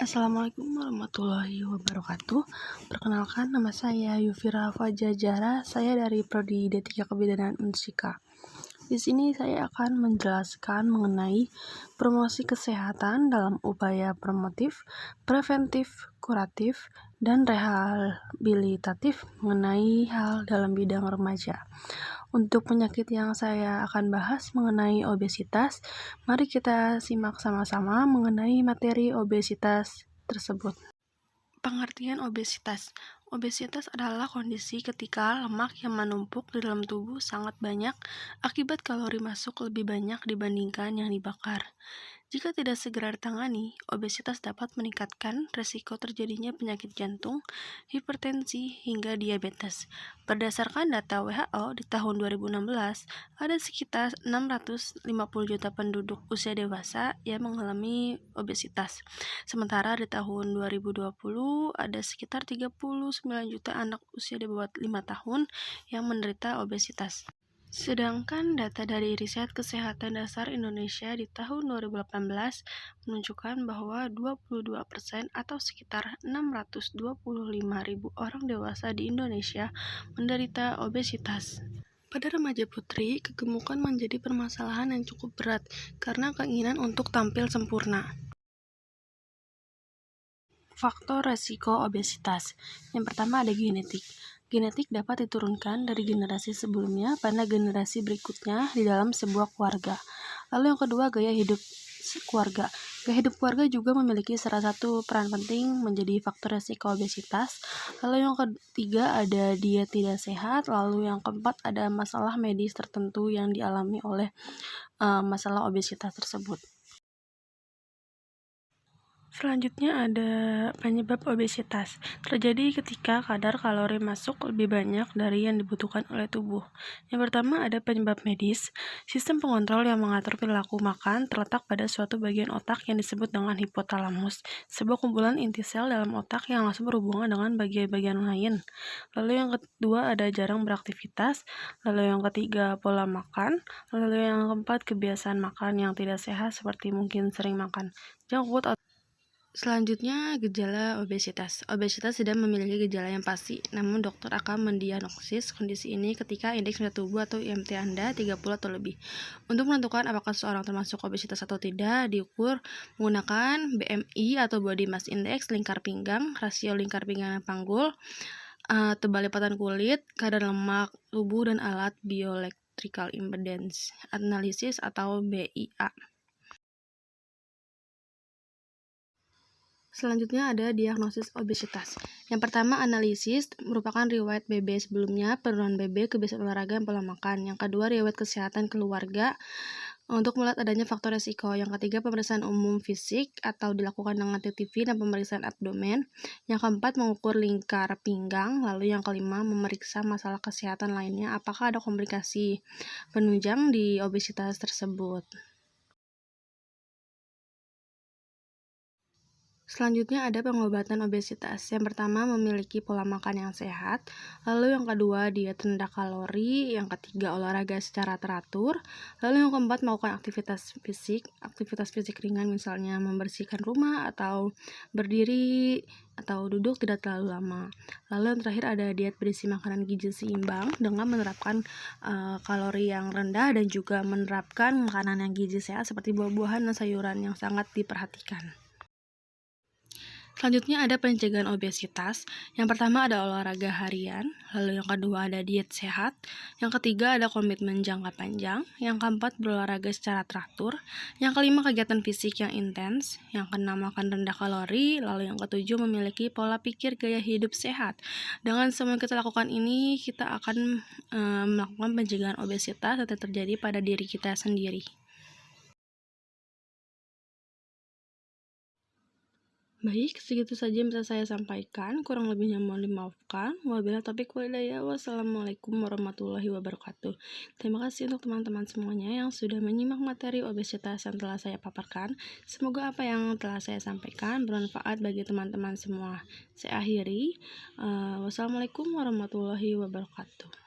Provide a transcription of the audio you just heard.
Assalamualaikum warahmatullahi wabarakatuh. Perkenalkan, nama saya Yufira Fajajara. Saya dari Prodi D3 Kebidanan Unsika. Di sini saya akan menjelaskan mengenai promosi kesehatan dalam upaya promotif, preventif, kuratif, dan rehabilitatif mengenai hal dalam bidang remaja. Untuk penyakit yang saya akan bahas mengenai obesitas, mari kita simak sama-sama mengenai materi obesitas tersebut. Pengertian obesitas. Obesitas adalah kondisi ketika lemak yang menumpuk di dalam tubuh sangat banyak akibat kalori masuk lebih banyak dibandingkan yang dibakar. Jika tidak segera ditangani, obesitas dapat meningkatkan risiko terjadinya penyakit jantung, hipertensi, hingga diabetes. Berdasarkan data WHO di tahun 2016, ada sekitar 650 juta penduduk usia dewasa yang mengalami obesitas. Sementara di tahun 2020, ada sekitar 39 juta anak usia di bawah 5 tahun yang menderita obesitas. Sedangkan data dari Riset Kesehatan Dasar Indonesia di tahun 2018 menunjukkan bahwa 22% atau sekitar 625.000 orang dewasa di Indonesia menderita obesitas. Pada remaja putri, kegemukan menjadi permasalahan yang cukup berat karena keinginan untuk tampil sempurna. Faktor resiko obesitas. Yang pertama ada genetik. Genetik dapat diturunkan dari generasi sebelumnya pada generasi berikutnya di dalam sebuah keluarga. Lalu yang kedua, gaya hidup keluarga. Gaya hidup keluarga juga memiliki salah satu peran penting menjadi faktor resiko obesitas. Lalu yang ketiga ada diet tidak sehat. Lalu yang keempat ada masalah medis tertentu yang dialami oleh masalah obesitas tersebut. Selanjutnya ada penyebab obesitas. Terjadi ketika kadar kalori masuk lebih banyak dari yang dibutuhkan oleh tubuh. Yang pertama ada penyebab medis. Sistem pengontrol yang mengatur perilaku makan terletak pada suatu bagian otak yang disebut dengan hipotalamus, sebuah kumpulan inti sel dalam otak yang langsung berhubungan dengan bagian-bagian lain. Lalu yang kedua ada jarang beraktivitas. Lalu yang ketiga pola makan. Lalu yang keempat kebiasaan makan yang tidak sehat seperti mungkin sering makan junk food. Selanjutnya, gejala obesitas. Obesitas tidak memiliki gejala yang pasti, namun dokter akan mendiagnosis kondisi ini ketika indeks massa tubuh atau IMT Anda 30 atau lebih. Untuk menentukan apakah seseorang termasuk obesitas atau tidak, diukur menggunakan BMI atau Body Mass Index, lingkar pinggang, rasio lingkar pinggang dan panggul, tebal lipatan kulit, kadar lemak tubuh, dan alat bioelectrical impedance analysis atau BIA. Selanjutnya ada diagnosis obesitas. Yang pertama, analisis merupakan riwayat BB sebelumnya, penurunan BB, kebiasaan olahraga, dan pola makan. Yang kedua, riwayat kesehatan keluarga untuk melihat adanya faktor resiko. Yang ketiga, pemeriksaan umum fisik atau dilakukan dengan TTV dan pemeriksaan abdomen. Yang keempat, mengukur lingkar pinggang. Lalu yang kelima, memeriksa masalah kesehatan lainnya, apakah ada komplikasi penunjang di obesitas tersebut. Selanjutnya ada pengobatan obesitas. Yang pertama, memiliki pola makan yang sehat. Lalu yang kedua, diet rendah kalori. Yang ketiga, olahraga secara teratur. Lalu yang keempat, melakukan aktivitas fisik ringan, misalnya membersihkan rumah atau berdiri atau duduk tidak terlalu lama. Lalu yang terakhir ada diet berisi makanan gizi seimbang dengan menerapkan kalori yang rendah dan juga menerapkan makanan yang gizi sehat seperti buah-buahan dan sayuran yang sangat diperhatikan. Selanjutnya ada pencegahan obesitas. Yang pertama ada olahraga harian, lalu yang kedua ada diet sehat, yang ketiga ada komitmen jangka panjang, yang keempat berolahraga secara teratur, yang kelima kegiatan fisik yang intens, yang keenam makan rendah kalori, lalu yang ketujuh memiliki pola pikir gaya hidup sehat. Dengan semua yang kita lakukan ini, kita akan melakukan pencegahan obesitas yang terjadi pada diri kita sendiri. Baik, segitu saja yang bisa saya sampaikan. Kurang lebihnya mohon dimaafkan. Wabillahi taufiq wal hidayah. Wassalamualaikum warahmatullahi wabarakatuh. Terima kasih untuk teman-teman semuanya yang sudah menyimak materi obesitas yang telah saya paparkan. Semoga apa yang telah saya sampaikan bermanfaat bagi teman-teman semua. Saya akhiri. Wassalamualaikum warahmatullahi wabarakatuh.